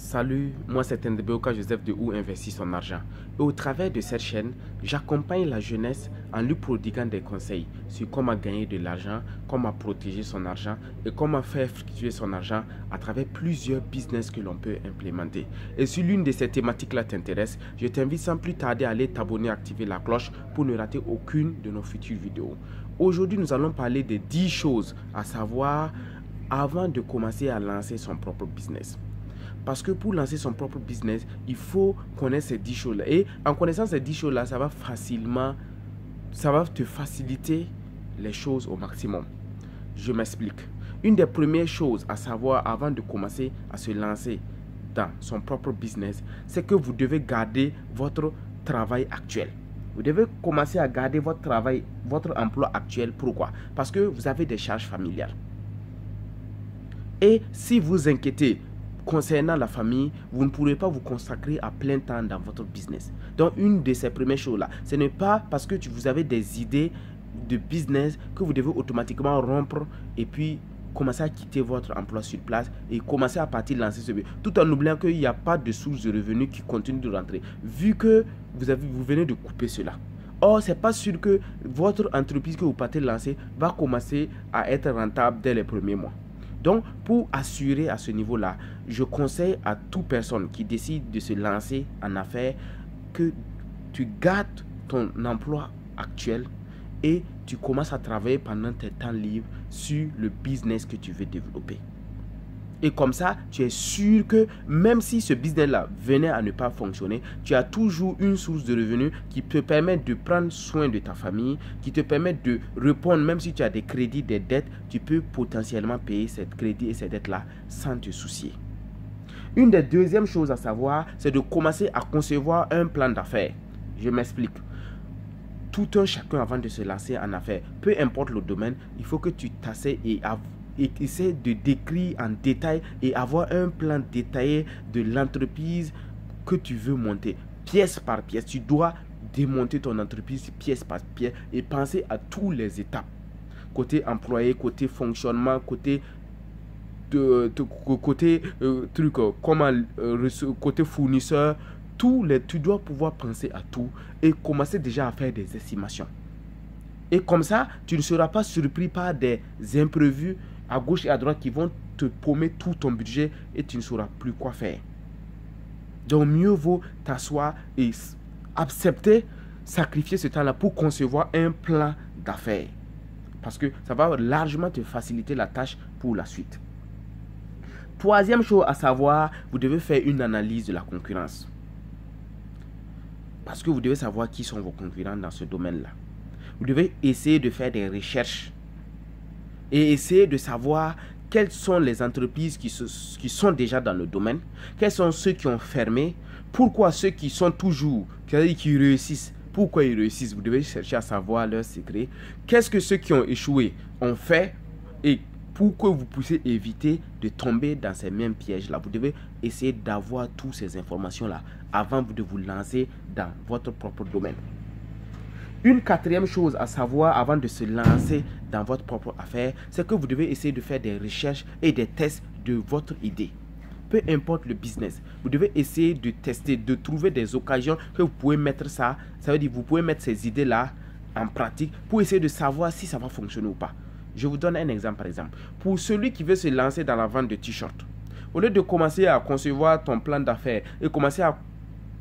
Salut, moi c'est Ndeboka Joseph de Où investit son argent. Et au travers de cette chaîne, j'accompagne la jeunesse en lui prodiguant des conseils sur comment gagner de l'argent, comment protéger son argent et comment faire fluctuer son argent à travers plusieurs business que l'on peut implémenter. Et si l'une de ces thématiques-là t'intéresse, je t'invite sans plus tarder à aller t'abonner et activer la cloche pour ne rater aucune de nos futures vidéos. Aujourd'hui, nous allons parler de 10 choses à savoir avant de commencer à lancer son propre business. Parce que pour lancer son propre business, il faut connaître ces 10 choses-là. Et en connaissant ces 10 choses-là, ça va te faciliter les choses au maximum. Je m'explique. Une des premières choses à savoir avant de commencer à se lancer dans son propre business, c'est que vous devez garder votre travail actuel. Vous devez commencer à garder votre travail, votre emploi actuel. Pourquoi? Parce que vous avez des charges familiales. Et si vous inquiétez concernant la famille, vous ne pourrez pas vous consacrer à plein temps dans votre business. Donc, une de ces premières choses-là, ce n'est pas parce que vous avez des idées de business que vous devez automatiquement rompre et puis commencer à quitter votre emploi sur place et commencer à partir lancer ce business, tout en oubliant qu'il n'y a pas de source de revenus qui continue de rentrer, vu que vous venez de couper cela. Or, ce n'est pas sûr que votre entreprise que vous partez lancer va commencer à être rentable dès les premiers mois. Donc, pour assurer à ce niveau-là, je conseille à toute personne qui décide de se lancer en affaires que tu gardes ton emploi actuel et tu commences à travailler pendant tes temps libres sur le business que tu veux développer. Et comme ça, tu es sûr que même si ce business-là venait à ne pas fonctionner, tu as toujours une source de revenus qui te permet de prendre soin de ta famille, qui te permet de répondre, même si tu as des crédits, des dettes, tu peux potentiellement payer ces crédits et ces dettes-là sans te soucier. Une des deuxièmes choses à savoir, c'est de commencer à concevoir un plan d'affaires. Je m'explique. Tout un chacun avant de se lancer en affaires, peu importe le domaine, il faut que tu t'asseyes et essaie de décrire en détail et avoir un plan détaillé de l'entreprise que tu veux monter, pièce par pièce. Tu dois démonter ton entreprise pièce par pièce et penser à toutes les étapes. Côté employé, côté fonctionnement, côté côté fournisseur, tu dois pouvoir penser à tout et commencer déjà à faire des estimations. Et comme ça, tu ne seras pas surpris par des imprévus à gauche et à droite qui vont te paumer tout ton budget et tu ne sauras plus quoi faire. Donc mieux vaut t'asseoir et accepter, sacrifier ce temps-là pour concevoir un plan d'affaires. Parce que ça va largement te faciliter la tâche pour la suite. Troisième chose à savoir, vous devez faire une analyse de la concurrence. Parce que vous devez savoir qui sont vos concurrents dans ce domaine-là. Vous devez essayer de faire des recherches et essayer de savoir quelles sont les entreprises qui sont déjà dans le domaine, quels sont ceux qui ont fermé, pourquoi ceux qui sont toujours, c'est-à-dire qui réussissent, pourquoi ils réussissent. Vous devez chercher à savoir leurs secrets. Qu'est-ce que ceux qui ont échoué ont fait et pour que vous puissiez éviter de tomber dans ces mêmes pièges-là. Vous devez essayer d'avoir toutes ces informations-là avant de vous lancer dans votre propre domaine. Une quatrième chose à savoir avant de se lancer dans votre propre affaire, c'est que vous devez essayer de faire des recherches et des tests de votre idée. Peu importe le business, vous devez essayer de tester, de trouver des occasions que vous pouvez mettre ça. Ça veut dire que vous pouvez mettre ces idées-là en pratique pour essayer de savoir si ça va fonctionner ou pas. Je vous donne un exemple par exemple. Pour celui qui veut se lancer dans la vente de t-shirts, au lieu de commencer à concevoir ton plan d'affaires et commencer à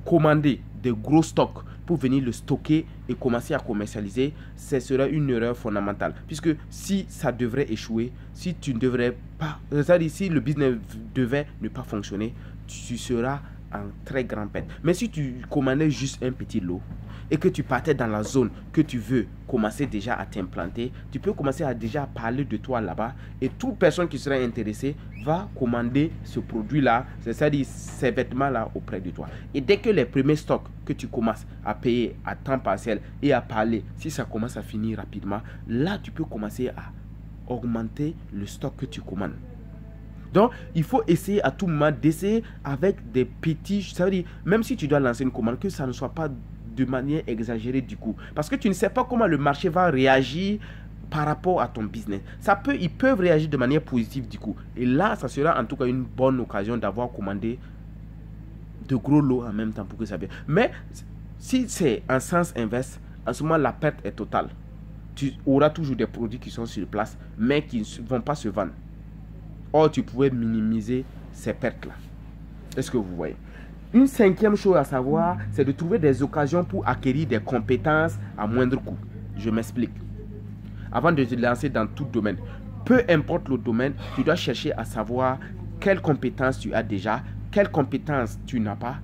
commander des gros stocks pour venir le stocker et commencer à commercialiser, ce sera une erreur fondamentale. Puisque si ça devrait échouer, si tu ne devrais pas, c'est-à-dire si le business devait ne pas fonctionner, tu seras en très grande perte. Mais si tu commandais juste un petit lot et que tu partais dans la zone que tu veux commencer déjà à t'implanter, tu peux commencer à déjà parler de toi là-bas et toute personne qui sera intéressée va commander ce produit-là, c'est-à-dire ces vêtements-là auprès de toi. Et dès que les premiers stocks que tu commences à payer à temps partiel et à parler, si ça commence à finir rapidement, là tu peux commencer à augmenter le stock que tu commandes. Donc, il faut essayer à tout moment d'essayer avec des petits, ça veut dire, même si tu dois lancer une commande, que ça ne soit pas de manière exagérée du coup. Parce que tu ne sais pas comment le marché va réagir par rapport à ton business. Ils peuvent réagir de manière positive du coup. Et là, ça sera en tout cas une bonne occasion d'avoir commandé de gros lots en même temps pour que ça vienne. Mais si c'est en sens inverse, en ce moment, la perte est totale. Tu auras toujours des produits qui sont sur place, mais qui ne vont pas se vendre. Or, tu pouvais minimiser ces pertes-là. Est-ce que vous voyez? Une cinquième chose à savoir, c'est de trouver des occasions pour acquérir des compétences à moindre coût. Je m'explique. Avant de te lancer dans tout domaine, peu importe le domaine, tu dois chercher à savoir quelles compétences tu as déjà, quelles compétences tu n'as pas,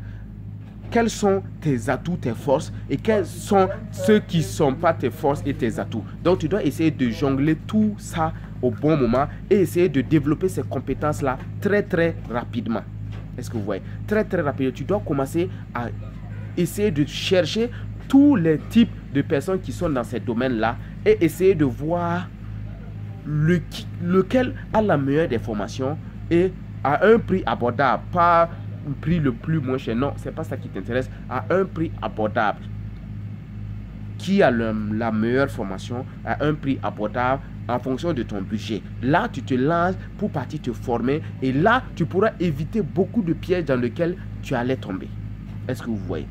quels sont tes atouts, tes forces et quels sont ceux qui ne sont pas tes forces et tes atouts. Donc, tu dois essayer de jongler tout ça au bon moment et essayer de développer ces compétences-là très, très rapidement. Est-ce que vous voyez? Très, très rapidement. Tu dois commencer à essayer de chercher tous les types de personnes qui sont dans ces domaines-là et essayer de voir lequel a la meilleure des formations et à un prix abordable, pas un prix le plus moins cher. Non, c'est pas ça qui t'intéresse. À un prix abordable. Qui a la meilleure formation à un prix abordable en fonction de ton budget. Là, tu te lances pour partir te former et là, tu pourras éviter beaucoup de pièges dans lesquels tu allais tomber. Est-ce que vous voyez?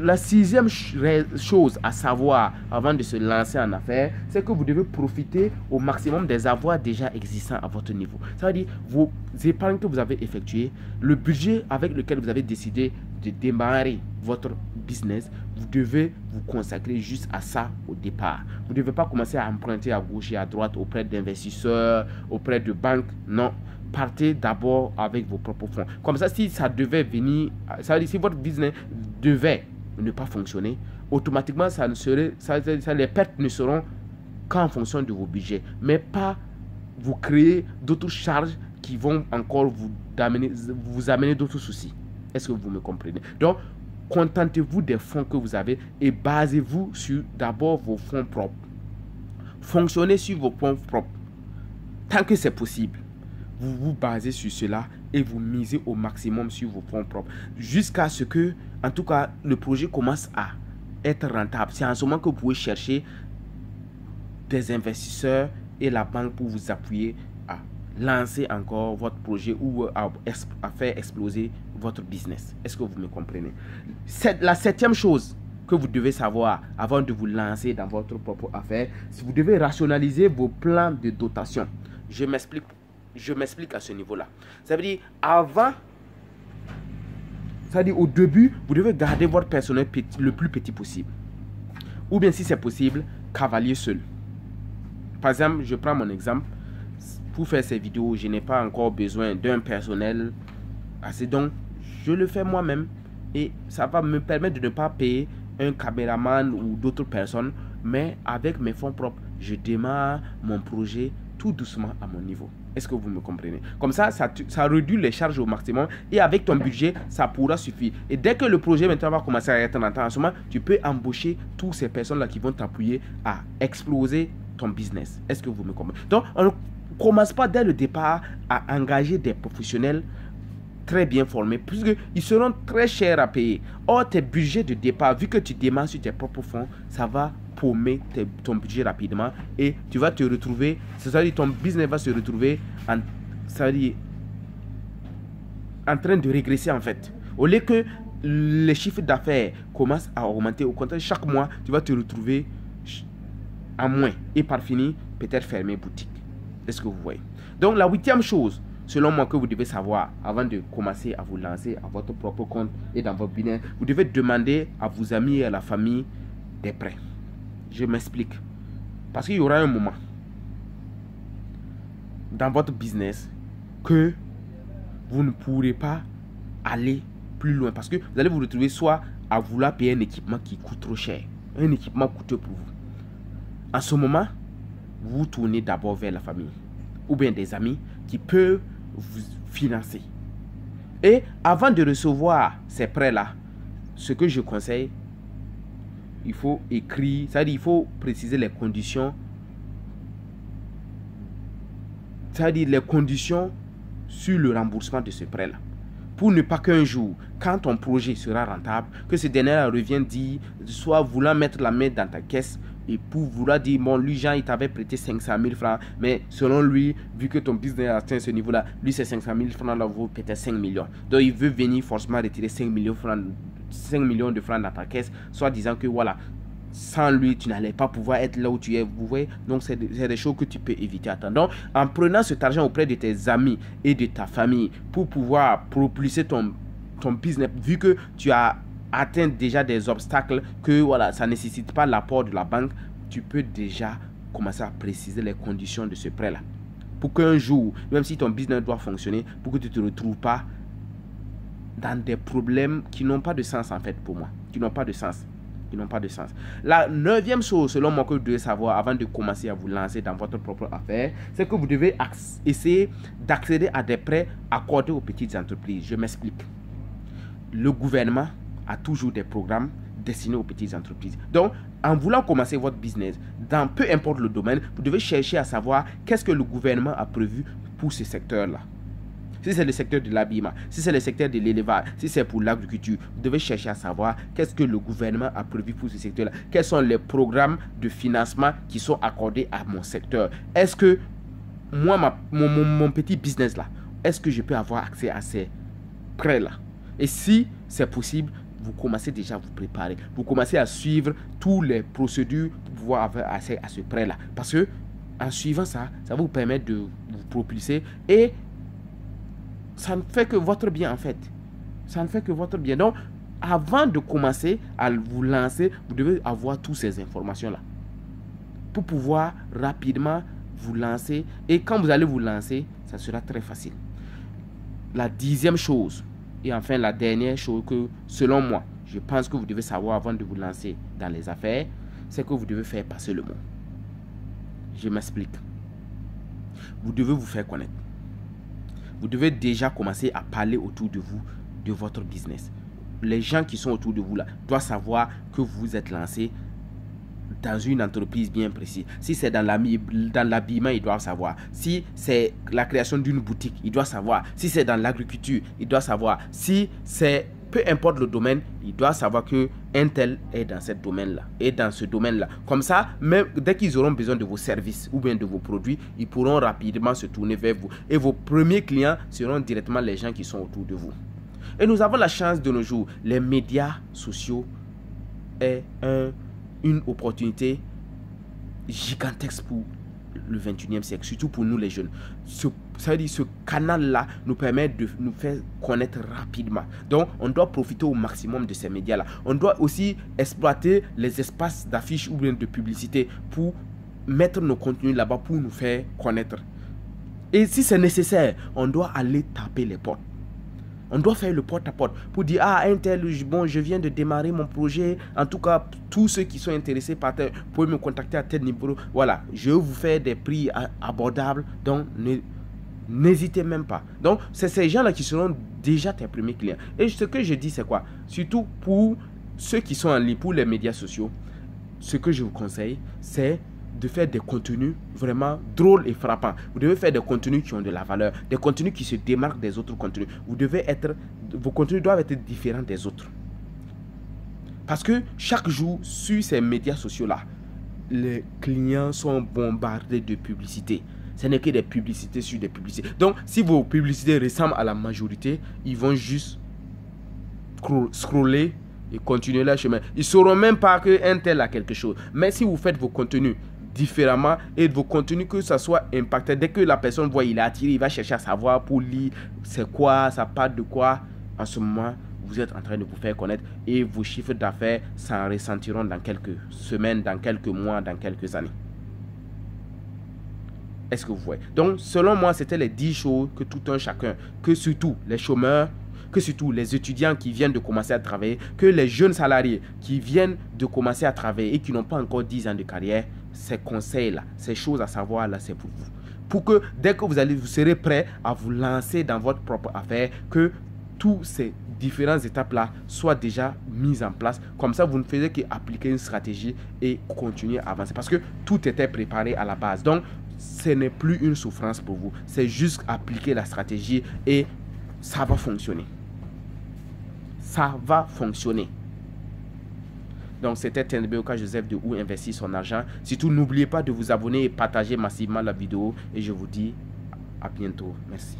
La sixième chose à savoir avant de se lancer en affaires, c'est que vous devez profiter au maximum des avoirs déjà existants à votre niveau. Ça veut dire vos épargnes que vous avez effectuées, le budget avec lequel vous avez décidé de démarrer votre business, vous devez vous consacrer juste à ça au départ. Vous ne devez pas commencer à emprunter à gauche et à droite auprès d'investisseurs, auprès de banques. Non. Partez d'abord avec vos propres fonds. Comme ça, si ça devait venir, ça veut dire si votre business devait ne pas fonctionner, automatiquement, les pertes ne seront qu'en fonction de vos budgets, mais pas vous créer d'autres charges qui vont encore vous amener d'autres soucis. Est-ce que vous me comprenez? Donc, contentez-vous des fonds que vous avez et basez-vous sur d'abord vos fonds propres. Fonctionnez sur vos fonds propres. Tant que c'est possible. Vous vous basez sur cela et vous misez au maximum sur vos fonds propres jusqu'à ce que, en tout cas, le projet commence à être rentable. C'est en ce moment que vous pouvez chercher des investisseurs et la banque pour vous appuyer à lancer encore votre projet ou à faire exploser votre business. Est-ce que vous me comprenez? La septième chose que vous devez savoir avant de vous lancer dans votre propre affaire, c'est que vous devez rationaliser vos plans de dotation. Je m'explique à ce niveau-là. Ça veut dire, au début, vous devez garder votre personnel le plus petit possible. Ou bien, si c'est possible, cavalier seul. Par exemple, je prends mon exemple. Pour faire ces vidéos, je n'ai pas encore besoin d'un personnel assez. Donc, je le fais moi-même. Et ça va me permettre de ne pas payer un caméraman ou d'autres personnes. Mais avec mes fonds propres, je démarre mon projet tout doucement à mon niveau. Est-ce que vous me comprenez? Comme ça réduit les charges au maximum et avec ton budget, ça pourra suffire. Et dès que le projet maintenant va commencer à être rentable, en ce moment, tu peux embaucher toutes ces personnes-là qui vont t'appuyer à exploser ton business. Est-ce que vous me comprenez? Donc, on ne commence pas dès le départ à engager des professionnels très bien formés, puisqu'ils seront très chers à payer. Or, tes budgets de départ, vu que tu démarres sur tes propres fonds, ça va paumer ton budget rapidement et tu vas te retrouver, c'est-à-dire ton business va se retrouver en train de régresser en fait. Au lieu que les chiffres d'affaires commencent à augmenter, au contraire, chaque mois, tu vas te retrouver en moins et par finir, peut-être fermer boutique. Est-ce que vous voyez? Donc, la huitième chose, selon moi, que vous devez savoir avant de commencer à vous lancer à votre propre compte et dans votre business, vous devez demander à vos amis et à la famille des prêts. Je m'explique. Parce qu'il y aura un moment dans votre business que vous ne pourrez pas aller plus loin. Parce que vous allez vous retrouver soit à vouloir payer un équipement qui coûte trop cher. Un équipement coûteux pour vous. En ce moment, vous tournez d'abord vers la famille. Ou bien des amis qui peuvent vous financer. Et avant de recevoir ces prêts-là, ce que je conseille, il faut écrire, c'est-à-dire il faut préciser les conditions, c'est-à-dire les conditions sur le remboursement de ce prêt-là. Pour ne pas qu'un jour, quand ton projet sera rentable, que ce dernier revienne dire, soit voulant mettre la main dans ta caisse et pour vouloir dire, bon, lui, Jean, il t'avait prêté 500 000 francs, mais selon lui, vu que ton business a atteint ce niveau-là, lui, ces 500 000 francs-là vaut peut-être 5 millions. Donc, il veut venir forcément retirer 5 millions de francs dans ta caisse, soit disant que, voilà, sans lui, tu n'allais pas pouvoir être là où tu es. Vous voyez, donc c'est des choses que tu peux éviter. Donc, en prenant cet argent auprès de tes amis et de ta famille pour pouvoir propulser ton business, vu que tu as atteint déjà des obstacles, que voilà, ça ne nécessite pas l'apport de la banque, tu peux déjà commencer à préciser les conditions de ce prêt-là. Pour qu'un jour, même si ton business doit fonctionner, pour que tu ne te retrouves pas dans des problèmes qui n'ont pas de sens en fait pour moi, qui n'ont pas de sens. La 9e chose, selon moi, que vous devez savoir avant de commencer à vous lancer dans votre propre affaire, c'est que vous devez essayer d'accéder à des prêts accordés aux petites entreprises. Je m'explique. Le gouvernement a toujours des programmes destinés aux petites entreprises. Donc, en voulant commencer votre business, dans peu importe le domaine, vous devez chercher à savoir qu'est-ce que le gouvernement a prévu pour ce secteur-là. Si c'est le secteur de l'habillement, si c'est le secteur de l'élevage, si c'est pour l'agriculture, vous devez chercher à savoir qu'est-ce que le gouvernement a prévu pour ce secteur-là. Quels sont les programmes de financement qui sont accordés à mon secteur. Est-ce que moi, mon petit business-là, est-ce que je peux avoir accès à ces prêts-là? Et si c'est possible, vous commencez déjà à vous préparer. Vous commencez à suivre toutes les procédures pour pouvoir avoir accès à ce prêt-là. Parce que en suivant ça, ça va vous permettre de vous propulser et ça ne fait que votre bien en fait. Ça ne fait que votre bien. Donc, avant de commencer à vous lancer, vous devez avoir toutes ces informations-là. Pour pouvoir rapidement vous lancer. Et quand vous allez vous lancer, ça sera très facile. La 10e chose, et enfin la dernière chose que, selon moi, je pense que vous devez savoir avant de vous lancer dans les affaires, c'est que vous devez faire passer le mot. Je m'explique. Vous devez vous faire connaître. Vous devez déjà commencer à parler autour de vous, de votre business. Les gens qui sont autour de vous là doivent savoir que vous êtes lancé dans une entreprise bien précise. Si c'est dans l'habillement, ils doivent savoir. Si c'est la création d'une boutique, ils doivent savoir. Si c'est dans l'agriculture, ils doivent savoir. Si c'est, peu importe le domaine, ils doivent savoir que un tel est dans ce domaine-là et dans ce domaine-là. Comme ça, même dès qu'ils auront besoin de vos services ou bien de vos produits, ils pourront rapidement se tourner vers vous. Et vos premiers clients seront directement les gens qui sont autour de vous. Et nous avons la chance de nos jours. Les médias sociaux est une opportunité gigantesque pour le 21e siècle, surtout pour nous les jeunes. Ça veut dire ce canal-là nous permet de nous faire connaître rapidement. Donc, on doit profiter au maximum de ces médias-là. On doit aussi exploiter les espaces d'affiches ou bien de publicité pour mettre nos contenus là-bas pour nous faire connaître. Et si c'est nécessaire, on doit aller taper les portes. On doit faire le porte-à-porte pour dire, ah, un tel, bon, je viens de démarrer mon projet. En tout cas, tous ceux qui sont intéressés par tel, vous pouvez me contacter à tel niveau. Voilà, je vais vous faire des prix abordables. Donc, n'hésitez même pas. Donc, c'est ces gens-là qui seront déjà tes premiers clients. Et ce que je dis, c'est quoi? Surtout pour ceux qui sont en ligne, pour les médias sociaux, ce que je vous conseille, c'est de faire des contenus vraiment drôles et frappants. Vous devez faire des contenus qui ont de la valeur, des contenus qui se démarquent des autres contenus. Vos contenus doivent être différents des autres. Parce que chaque jour, sur ces médias sociaux-là, les clients sont bombardés de publicités. Ce n'est que des publicités sur des publicités. Donc, si vos publicités ressemblent à la majorité, ils vont juste scroller et continuer leur chemin. Ils ne sauront même pas qu'un tel a quelque chose. Mais si vous faites vos contenus différemment et vos contenus que ça soit impacté, dès que la personne voit, il est attiré, il va chercher à savoir pour lire c'est quoi, ça parle de quoi. En ce moment, vous êtes en train de vous faire connaître et vos chiffres d'affaires s'en ressentiront dans quelques semaines, dans quelques mois, dans quelques années. Est-ce que vous voyez? Donc, selon moi, c'était les 10 choses que tout un chacun, que surtout les chômeurs, que surtout les étudiants qui viennent de commencer à travailler, que les jeunes salariés qui viennent de commencer à travailler et qui n'ont pas encore 10 ans de carrière, ces conseils-là, ces choses à savoir là, c'est pour vous. Pour que dès que vous serez prêt à vous lancer dans votre propre affaire, que toutes ces différentes étapes-là soient déjà mises en place. Comme ça, vous ne faisiez qu'appliquer une stratégie et continuer à avancer. Parce que tout était préparé à la base. Donc, ce n'est plus une souffrance pour vous. C'est juste appliquer la stratégie et ça va fonctionner. Ça va fonctionner. Donc, c'était Tenbeoka Joseph de Où investir son argent. Surtout, n'oubliez pas de vous abonner et partager massivement la vidéo. Et je vous dis à bientôt. Merci.